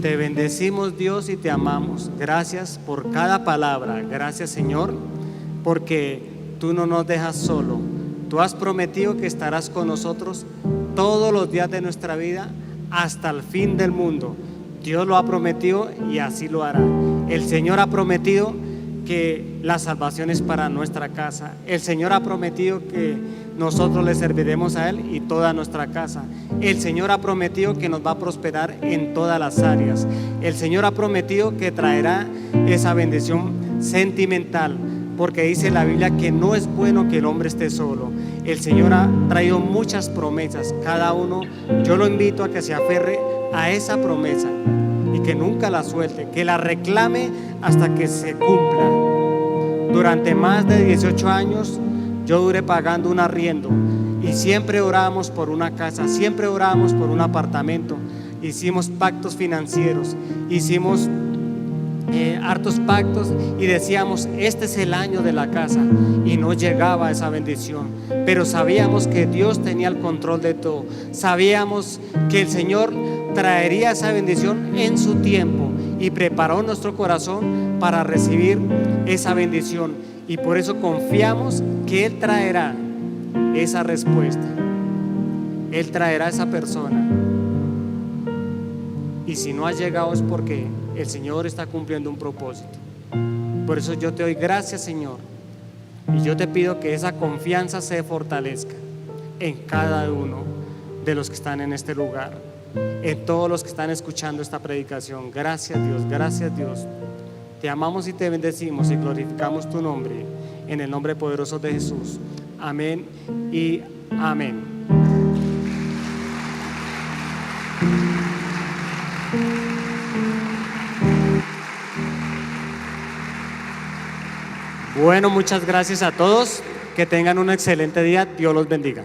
Te bendecimos, Dios, y te amamos. Gracias por cada palabra. Gracias, Señor, porque tú no nos dejas solo. Tú has prometido que estarás con nosotros todos los días de nuestra vida hasta el fin del mundo. Dios lo ha prometido y así lo hará. El Señor ha prometido que la salvación es para nuestra casa. El Señor ha prometido que nosotros le serviremos a Él y toda nuestra casa. El Señor ha prometido que nos va a prosperar en todas las áreas. El Señor ha prometido que traerá esa bendición sentimental, porque dice la Biblia que no es bueno que el hombre esté solo. El Señor ha traído muchas promesas. Cada uno, yo lo invito a que se aferre a esa promesa y que nunca la suelte, que la reclame hasta que se cumpla. Durante más de 18 años yo duré pagando un arriendo y siempre orábamos por una casa, siempre orábamos por un apartamento. Hicimos pactos financieros, hicimos hartos pactos y decíamos, este es el año de la casa, y no llegaba esa bendición, pero sabíamos que Dios tenía el control de todo. Sabíamos que el Señor traería esa bendición en su tiempo y preparó nuestro corazón para recibir esa bendición, y por eso confiamos que Él traerá esa respuesta, Él traerá esa persona. Y si no ha llegado es porque el Señor está cumpliendo un propósito. Por eso yo te doy gracias, Señor, y yo te pido que esa confianza se fortalezca en cada uno de los que están en este lugar, en todos los que están escuchando esta predicación. Gracias, Dios, gracias, Dios. Te amamos y te bendecimos y glorificamos tu nombre, en el nombre poderoso de Jesús. Amén y amén. Bueno, muchas gracias a todos. Que tengan un excelente día. Dios los bendiga.